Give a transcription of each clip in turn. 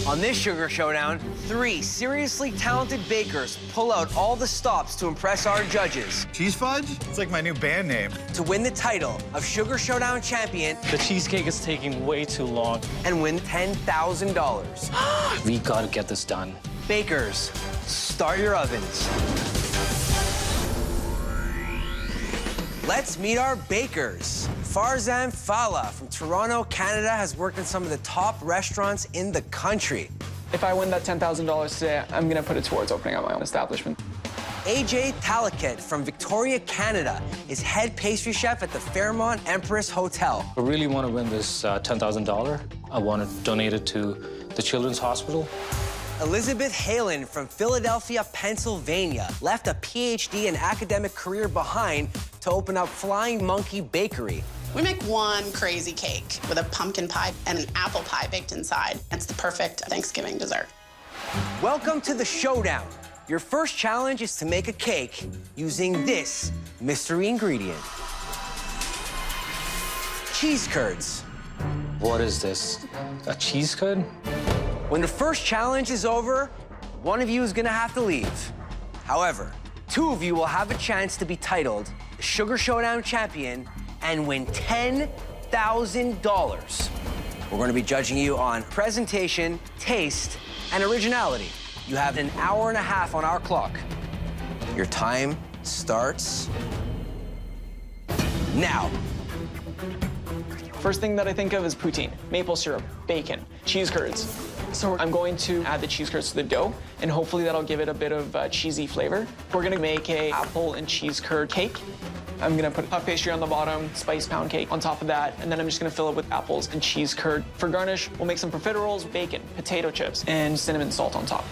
On this Sugar Showdown, 3 seriously talented bakers pull out all the stops to impress our judges. Cheese Fudge? It's like my new band name. To win the title of Sugar Showdown champion. The cheesecake is taking way too long. And win $10,000. We gotta get this done. Bakers, start your ovens. Let's meet our bakers. Farzan Fala from Toronto, Canada, has worked in some of the top restaurants in the country. If I win that $10,000 today, I'm gonna put it towards opening up my own establishment. AJ Talaket from Victoria, Canada, is head pastry chef at the Fairmont Empress Hotel. I really want to win this $10,000. I want to donate it to the Children's Hospital. Elizabeth Halen from Philadelphia, Pennsylvania, left a PhD and academic career behind to open up Flying Monkey Bakery. We make one crazy cake with a pumpkin pie and an apple pie baked inside. It's the perfect Thanksgiving dessert. Welcome to the showdown. Your first challenge is to make a cake using this mystery ingredient. Cheese curds. What is this? A cheese curd? When the first challenge is over, one of you is gonna have to leave. However, 2 of you will have a chance to be titled the Sugar Showdown champion and win $10,000. We're gonna be judging you on presentation, taste, and originality. You have an hour and a half on our clock. Your time starts now. First thing that I think of is poutine, maple syrup, bacon, cheese curds. So I'm going to add the cheese curds to the dough, and hopefully that'll give it a bit of cheesy flavor. We're gonna make a apple and cheese curd cake. I'm gonna put puff pastry on the bottom, spice pound cake on top of that, and then I'm just gonna fill it with apples and cheese curd. For garnish, we'll make some profiteroles, bacon, potato chips, and cinnamon salt on top.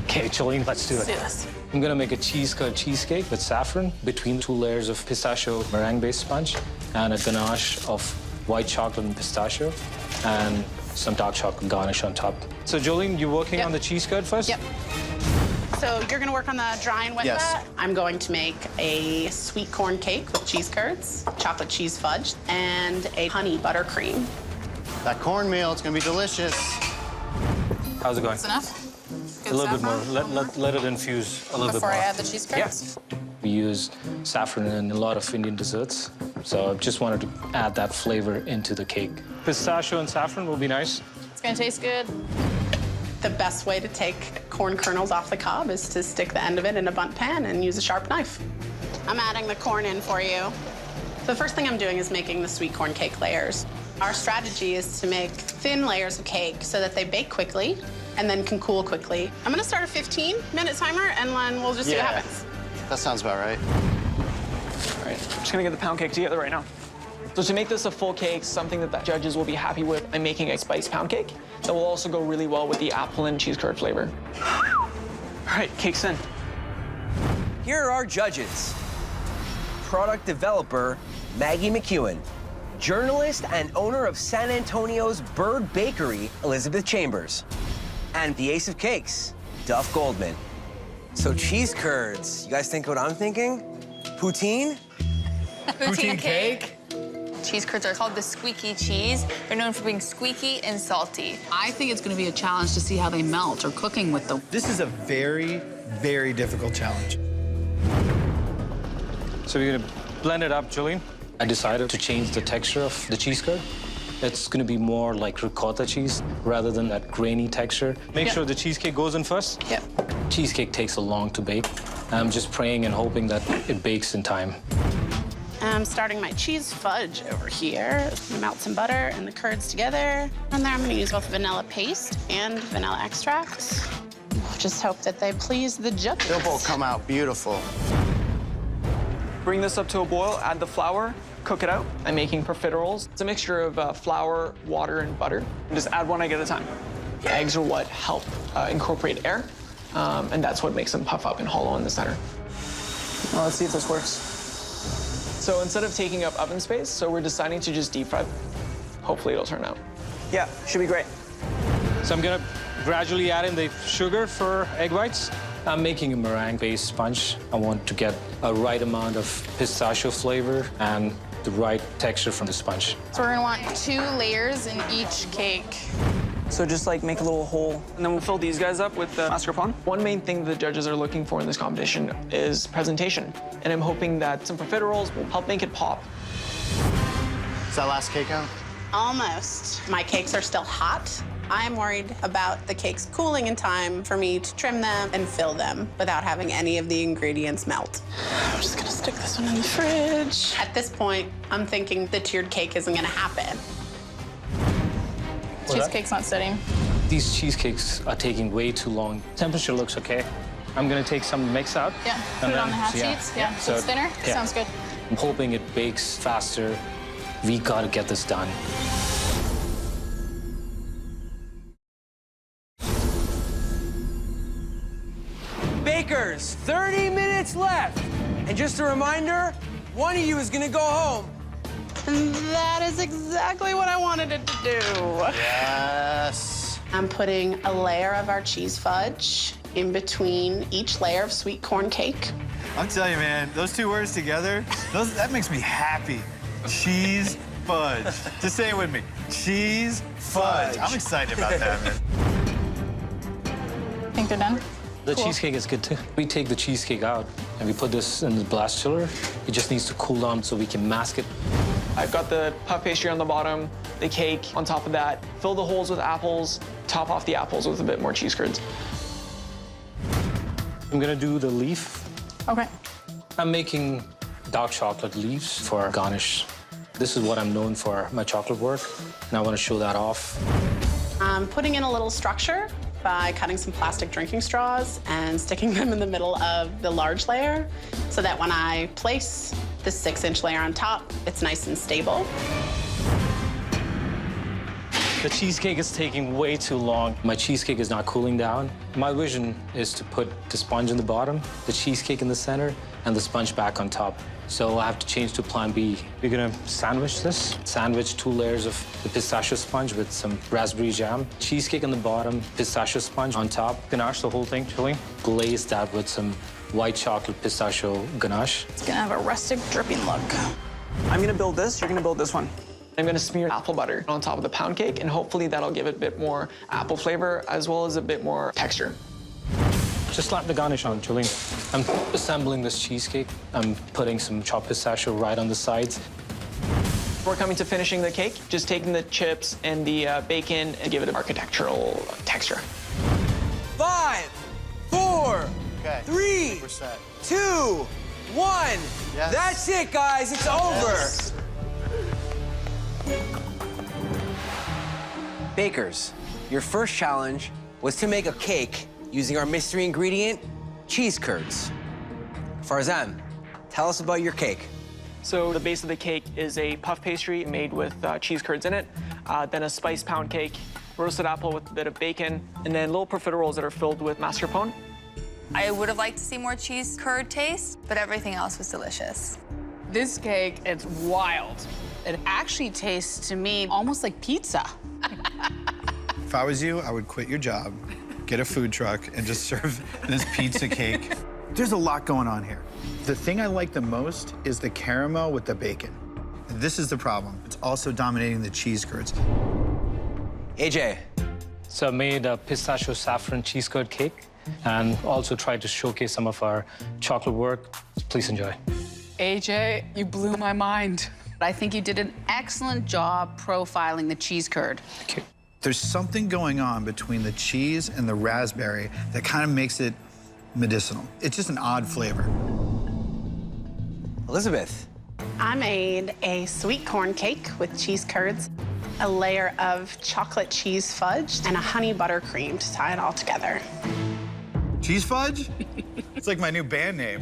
Okay, Jolene, let's do it. Let's do this. I'm gonna make a cheese curd cheesecake with saffron between 2 layers of pistachio meringue-based sponge and a ganache of white chocolate and pistachio and some dark chocolate garnish on top. So, Jolene, you're working on the cheese curd first? Yep. So you're gonna work on the drying with Yes. that? I'm going to make a sweet corn cake with cheese curds, chocolate cheese fudge, and a honey buttercream. That cornmeal, it's gonna be delicious. How's it going? That's enough? Good A little bit saffron? more. Let it infuse a little Before bit I more. add the cheese curds? Yeah. We use saffron in a lot of Indian desserts, so I just wanted to add that flavor into the cake. Pistachio and saffron will be nice. It's gonna taste good. The best way to take corn kernels off the cob is to stick the end of it in a bundt pan and use a sharp knife. I'm adding the corn in for you. The first thing I'm doing is making the sweet corn cake layers. Our strategy is to make thin layers of cake so that they bake quickly and then can cool quickly. I'm gonna start a 15-minute timer, and then we'll just see what happens. That sounds about right. All right, I'm just gonna get the pound cake together right now. So to make this a full cake, something that the judges will be happy with, I'm making a spice pound cake that will also go really well with the apple and cheese curd flavor. All right, cake's in. Here are our judges. Product developer, Maggie McKeown. Journalist and owner of San Antonio's Bird Bakery, Elizabeth Chambers. And the ace of cakes, Duff Goldman. So cheese curds, you guys think what I'm thinking? Poutine? Poutine cake? Cheese curds are called the squeaky cheese. They're known for being squeaky and salty. I think it's going to be a challenge to see how they melt or cooking with them. This is a very, very difficult challenge. So we're gonna blend it up, Jolene. I decided to change the texture of the cheese curd. It's gonna be more like ricotta cheese rather than that grainy texture. Make sure the cheesecake goes in first. Yep. Cheesecake takes a long to bake. I'm just praying and hoping that it bakes in time. I'm starting my cheese fudge over here. I'm gonna melt some butter and the curds together. And there I'm gonna use both vanilla paste and vanilla extract. Just hope that they please the judges. They'll both come out beautiful. Bring this up to a boil, add the flour, cook it out. I'm making profiteroles. It's a mixture of flour, water, and butter. And just add one egg at a time. The eggs are what help incorporate air, and that's what makes them puff up and hollow in the center. Well, let's see if this works. So instead of taking up oven space, so we're deciding to just deep fry. Hopefully it'll turn out. Yeah, should be great. So I'm gonna gradually add in the sugar for egg whites. I'm making a meringue-based sponge. I want to get a right amount of pistachio flavor and the right texture from the sponge. So we're gonna want 2 layers in each cake. So just like make a little hole, and then we'll fill these guys up with the mascarpone. One main thing the judges are looking for in this competition is presentation. And I'm hoping that some profiteroles will help make it pop. Is that last cake out? Almost. My cakes are still hot. I'm worried about the cakes cooling in time for me to trim them and fill them without having any of the ingredients melt. I'm just gonna stick this one in the fridge. At this point, I'm thinking the tiered cake isn't gonna happen. Cheesecake's not sitting. These cheesecakes are taking way too long. Temperature looks okay. I'm gonna take some mix out. Yeah, put it on the half sheets. Yeah, so it's thinner. yeah. Sounds good. I'm hoping it bakes faster. We gotta get this done. Bakers, 30 minutes left. And just a reminder, one of you is gonna go home. And that is exactly what I wanted it to do. Yes. I'm putting a layer of our cheese fudge in between each layer of sweet corn cake. I'm telling you, man, those two words together, that makes me happy. Cheese fudge. Just say it with me. Cheese fudge. I'm excited about that, man. Think they're done? The cheesecake is good too. We take the cheesecake out and we put this in the blast chiller. It just needs to cool down so we can mask it. I've got the puff pastry on the bottom, the cake on top of that. Fill the holes with apples, top off the apples with a bit more cheese curds. I'm gonna do the leaf. Okay. I'm making dark chocolate leaves for garnish. This is what I'm known for, my chocolate work, and I want to show that off. I'm putting in a little structure by cutting some plastic drinking straws and sticking them in the middle of the large layer so that when I place the 6-inch layer on top, it's nice and stable. The cheesecake is taking way too long. My cheesecake is not cooling down. My vision is to put the sponge in the bottom, the cheesecake in the center, and the sponge back on top. So I have to change to plan B. We're gonna sandwich this. Sandwich 2 layers of the pistachio sponge with some raspberry jam. Cheesecake on the bottom, pistachio sponge on top. Ganache the whole thing, chilling. Glaze that with some white chocolate pistachio ganache. It's gonna have a rustic, dripping look. I'm gonna build this, you're gonna build this one. I'm gonna smear apple butter on top of the pound cake, and hopefully that'll give it a bit more apple flavor as well as a bit more texture. Just slap the garnish on, Julian. I'm assembling this cheesecake. I'm putting some chopped pistachio right on the sides. We're coming to finishing the cake, just taking the chips and the bacon and give it an architectural texture. 5, 4, Okay. 3, We're set. 2, 1. Yes. That's it, guys. It's over. Yes. Bakers, your first challenge was to make a cake using our mystery ingredient, cheese curds. Farzan, tell us about your cake. So the base of the cake is a puff pastry made with cheese curds in it, then a spiced pound cake, roasted apple with a bit of bacon, and then little profiteroles that are filled with mascarpone. I would have liked to see more cheese curd taste, but everything else was delicious. This cake, it's wild. It actually tastes to me almost like pizza. If I was you, I would quit your job, get a food truck, and just serve this pizza cake. There's a lot going on here. The thing I like the most is the caramel with the bacon. This is the problem. It's also dominating the cheese curds. AJ, So I made a pistachio saffron cheese curd cake and also tried to showcase some of our chocolate work. Please enjoy. AJ, you blew my mind. I think you did an excellent job profiling the cheese curd. Thank you. There's something going on between the cheese and the raspberry that kind of makes it medicinal. It's just an odd flavor. Elizabeth, I made a sweet corn cake with cheese curds, a layer of chocolate cheese fudge, and a honey buttercream to tie it all together. Cheese fudge? It's like my new band name.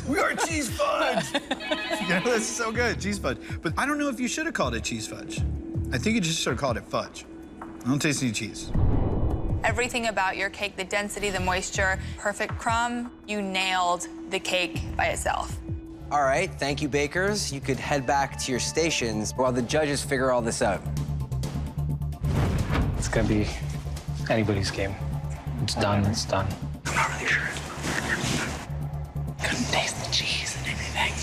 We are Cheese Fudge. You know, that's so good, Cheese Fudge. But I don't know if you should have called it Cheese Fudge. I think you just should have called it fudge. I don't taste any cheese. Everything about your cake, the density, the moisture, perfect crumb, you nailed the cake by itself. all right, thank you, bakers. You could head back to your stations while the judges figure all this out. It's gonna be anybody's game. It's done, it's done. I'm not really sure. Couldn't taste the cheese and anything.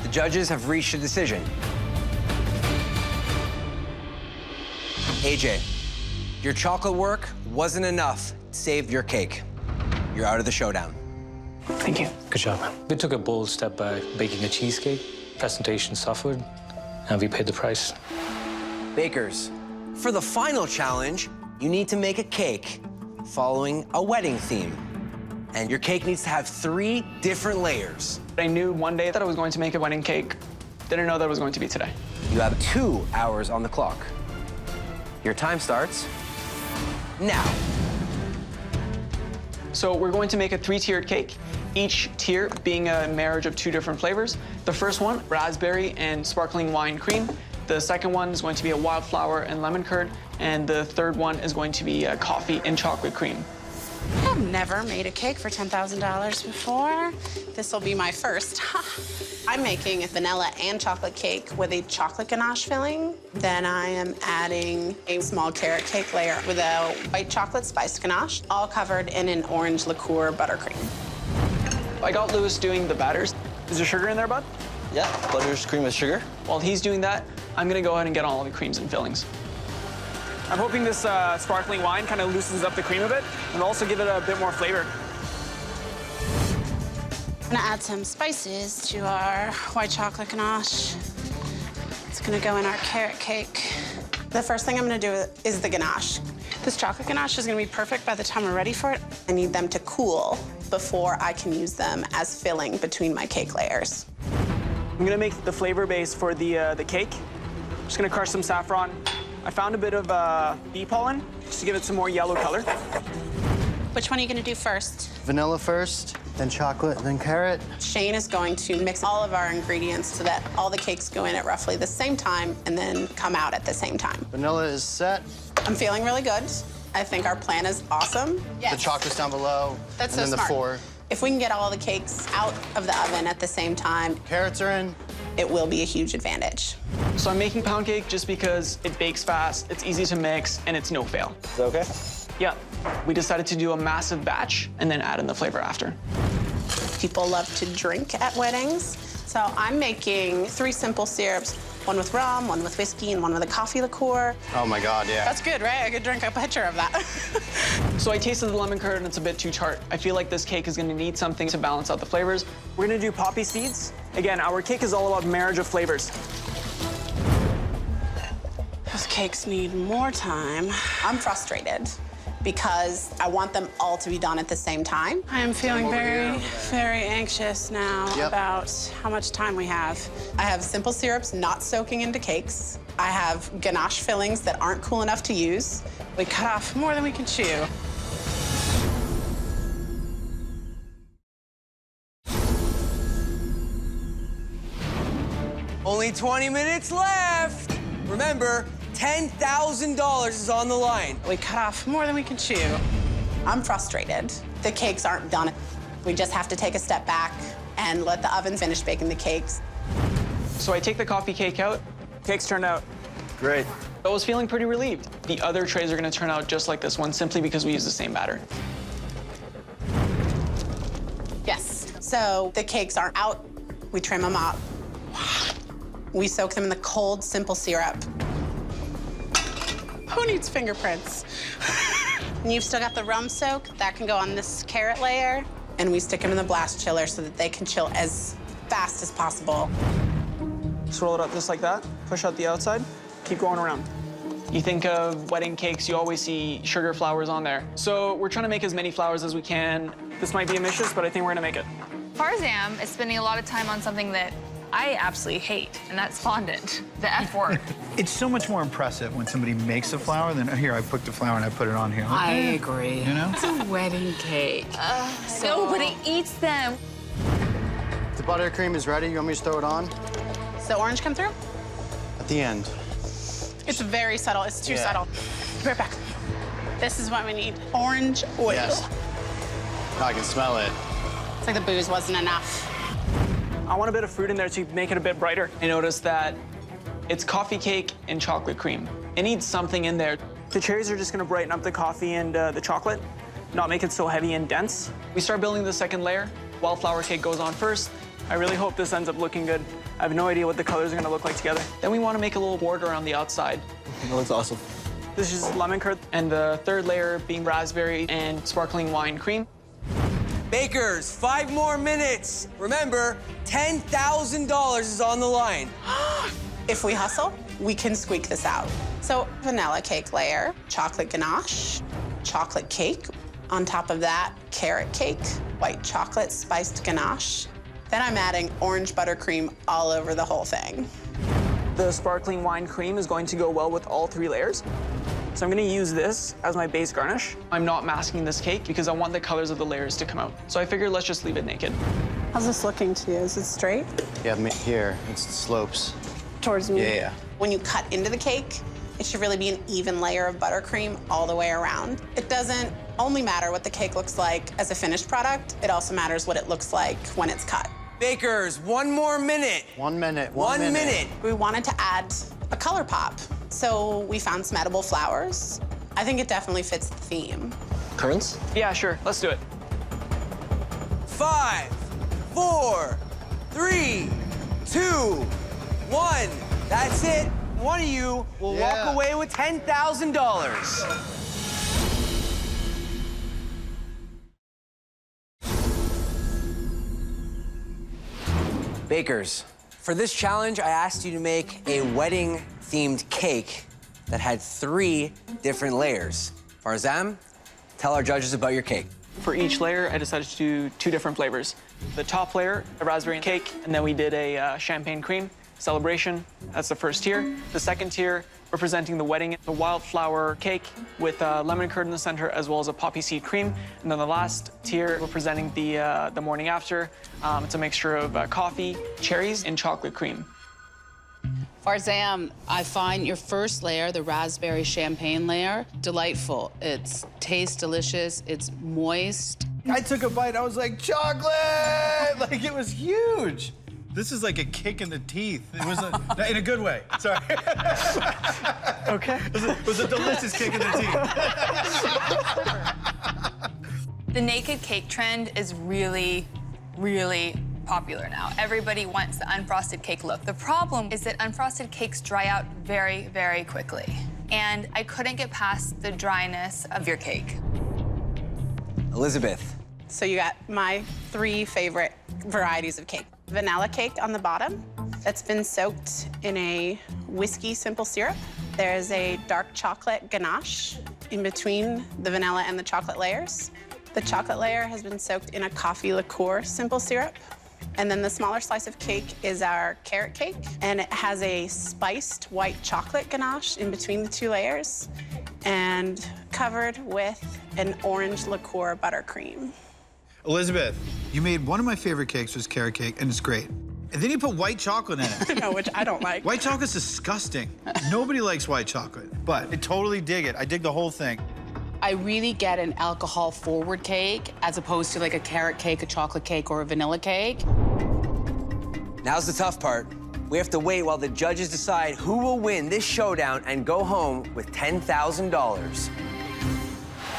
The judges have reached a decision. AJ, your chocolate work wasn't enough to save your cake. You're out of the showdown. Thank you. Good job, man. We took a bold step by baking a cheesecake. Presentation suffered, and we paid the price. Bakers, for the final challenge, you need to make a cake following a wedding theme. And your cake needs to have 3 different layers. I knew one day that I was going to make a wedding cake. Didn't know that it was going to be today. You have 2 hours on the clock. Your time starts now. So we're going to make a 3-tiered cake, each tier being a marriage of 2 different flavors. The first one, raspberry and sparkling wine cream. The second one is going to be a wildflower and lemon curd. And the third one is going to be a coffee and chocolate cream. I've never made a cake for $10,000 before. This will be my first. I'm making a vanilla and chocolate cake with a chocolate ganache filling. Then I am adding a small carrot cake layer with a white chocolate spiced ganache, all covered in an orange liqueur buttercream. I got Lewis doing the batters. Is there sugar in there, bud? Yeah, butter, cream with sugar. While he's doing that, I'm gonna go ahead and get all the creams and fillings. I'm hoping this sparkling wine kind of loosens up the cream a bit and also give it a bit more flavor. I'm gonna add some spices to our white chocolate ganache. It's gonna go in our carrot cake. The first thing I'm gonna do is the ganache. This chocolate ganache is gonna be perfect by the time we're ready for it. I need them to cool before I can use them as filling between my cake layers. I'm gonna make the flavor base for the cake. I'm just gonna crush some saffron. I found a bit of bee pollen just to give it some more yellow color. Which one are you gonna do first? Vanilla first, then chocolate, then carrot. Shane is going to mix all of our ingredients so that all the cakes go in at roughly the same time and then come out at the same time. Vanilla is set. I'm feeling really good. I think our plan is awesome. The chocolate's down below. That's and so then smart. the 4. If we can get all the cakes out of the oven at the same time, Carrots are in. it will be a huge advantage. So I'm making pound cake just because it bakes fast, it's easy to mix, and it's no fail. Is that okay? Yeah. We decided to do a massive batch and then add in the flavor after. People love to drink at weddings. So I'm making 3 simple syrups, one with rum, one with whiskey, and one with a coffee liqueur. Oh my God, yeah. That's good, right? I could drink a pitcher of that. So I tasted the lemon curd and it's a bit too tart. I feel like this cake is gonna need something to balance out the flavors. We're gonna do poppy seeds. Again, our cake is all about marriage of flavors. Those cakes need more time. I'm frustrated because I want them all to be done at the same time. I am feeling very, very anxious now about how much time we have. I have simple syrups not soaking into cakes. I have ganache fillings that aren't cool enough to use. We cut off more than we can chew. Only 20 minutes left. Remember, $10,000 is on the line. We cut off more than we can chew. I'm frustrated. The cakes aren't done. We just have to take a step back and let the oven finish baking the cakes. So I take the coffee cake out. Cakes turned out Great. I was feeling pretty relieved. The other trays are gonna turn out just like this one simply because we use the same batter. Yes. So the cakes aren't out. We trim them up. We soak them in the cold, simple syrup. Who needs fingerprints? And you've still got the rum soak. That can go on this carrot layer. And we stick them in the blast chiller so that they can chill as fast as possible. Just roll it up just like that. Push out the outside. Keep going around. You think of wedding cakes, you always see sugar flowers on there. So we're trying to make as many flowers as we can. This might be ambitious, but I think we're gonna make it. As far as I am, is spending a lot of time on something that I absolutely hate, and that's fondant, the F word. It's so much more impressive when somebody makes a flower than, here, I picked a flower and I put it on here. I agree. You know? It's a wedding cake. Nobody eats them. The buttercream is ready. You want me to throw it on? Does the orange come through? At the end. It's very subtle. It's too Yeah. subtle. Be right back. This is what we need. Orange oil. Yes. I can smell it. It's like the booze wasn't enough. I want a bit of fruit in there to make it a bit brighter. I noticed that it's coffee cake and chocolate cream. It needs something in there. The cherries are just gonna brighten up the coffee and the chocolate, not make it so heavy and dense. We start building the second layer. Wildflower cake goes on first. I really hope this ends up looking good. I have no idea what the colors are gonna look like together. Then we wanna make a little border around the outside. It looks awesome. This is lemon curd, and the third layer being raspberry and sparkling wine cream. Bakers, 5 more minutes. Remember, $10,000 is on the line. If we hustle, we can squeak this out. So vanilla cake layer, chocolate ganache, chocolate cake. On top of that, carrot cake, white chocolate spiced ganache. Then I'm adding orange buttercream all over the whole thing. The sparkling wine cream is going to go well with all 3 layers. So I'm gonna use this as my base garnish. I'm not masking this cake because I want the colors of the layers to come out. So I figured let's just leave it naked. How's this looking to you? Is it straight? Yeah, here, it slopes. Towards me? Yeah. When you cut into the cake, it should really be an even layer of buttercream all the way around. It doesn't only matter what the cake looks like as a finished product, it also matters what it looks like when it's cut. Bakers, 1 more minute. 1 minute. 1 minute. We wanted to add a color pop, so we found some edible flowers. I think it definitely fits the theme. Currants? Yeah, sure, let's do it. 5, 4, 3, 2, 1. That's it. One of you will walk away with $10,000. Bakers, for this challenge, I asked you to make a wedding-themed cake that had 3 different layers. Farzam, tell our judges about your cake. For each layer, I decided to do 2 different flavors. The top layer, a raspberry cake, and then we did a champagne cream celebration. That's the first tier. The second tier, representing the wedding, the wildflower cake with lemon curd in the center, as well as a poppy seed cream. And then the last tier, representing the morning after. It's a mixture of coffee, cherries, and chocolate cream. Farzam, I find your first layer, the raspberry champagne layer, delightful. It's tastes delicious, it's moist. I took a bite, I was like, chocolate! Like, it was huge. This is like a kick in the teeth. It was in a good way. Sorry. Okay. It was a delicious kick in the teeth. The naked cake trend is really, really popular now. Everybody wants the unfrosted cake look. The problem is that unfrosted cakes dry out very, very quickly. And I couldn't get past the dryness of your cake. Elizabeth. So you got my 3 favorite varieties of cake. Vanilla cake on the bottom that's been soaked in a whiskey simple syrup. There's a dark chocolate ganache in between the vanilla and the chocolate layers. The chocolate layer has been soaked in a coffee liqueur simple syrup. And then the smaller slice of cake is our carrot cake, and it has a spiced white chocolate ganache in between the 2 layers and covered with an orange liqueur buttercream. Elizabeth, you made one of my favorite cakes, was carrot cake, and it's great. And then you put white chocolate in it. No, which I don't like. White chocolate's disgusting. Nobody likes white chocolate, but I totally dig it. I dig the whole thing. I really get an alcohol-forward cake as opposed to like a carrot cake, a chocolate cake, or a vanilla cake. Now's the tough part. We have to wait while the judges decide who will win this showdown and go home with $10,000.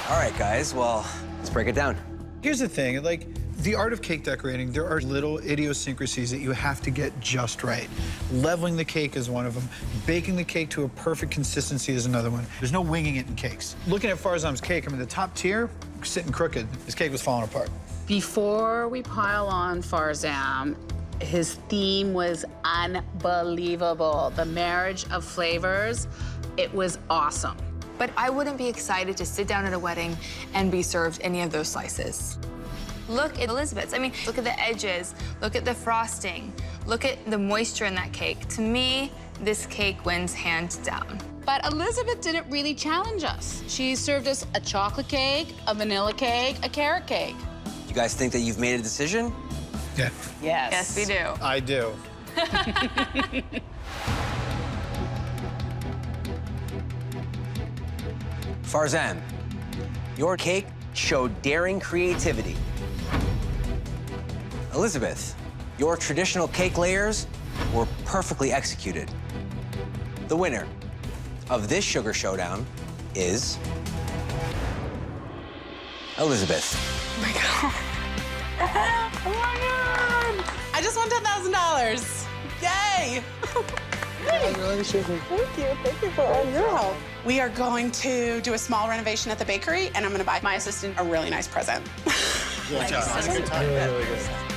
All right, guys, well, let's break it down. Here's the thing, like, the art of cake decorating, there are little idiosyncrasies that you have to get just right. Leveling the cake is one of them. Baking the cake to a perfect consistency is another one. There's no winging it in cakes. Looking at Farzam's cake, I mean, the top tier, sitting crooked. This cake was falling apart. Before we pile on Farzam, his theme was unbelievable. The marriage of flavors, it was awesome. But I wouldn't be excited to sit down at a wedding and be served any of those slices. Look at Elizabeth's. I mean, look at the edges, look at the frosting, look at the moisture in that cake. To me, this cake wins hands down. But Elizabeth didn't really challenge us. She served us a chocolate cake, a vanilla cake, a carrot cake. You guys think that you've made a decision? Yeah. Yes. Yes, we do. I do. Farzam, your cake showed daring creativity. Elizabeth, your traditional cake layers were perfectly executed. The winner of this sugar showdown is Elizabeth. Oh my God. Oh my God. I just won $10,000. Yay. Thank you for all your help. We are going to do a small renovation at the bakery, and I'm going to buy my assistant a really nice present. Good job. Have a good time.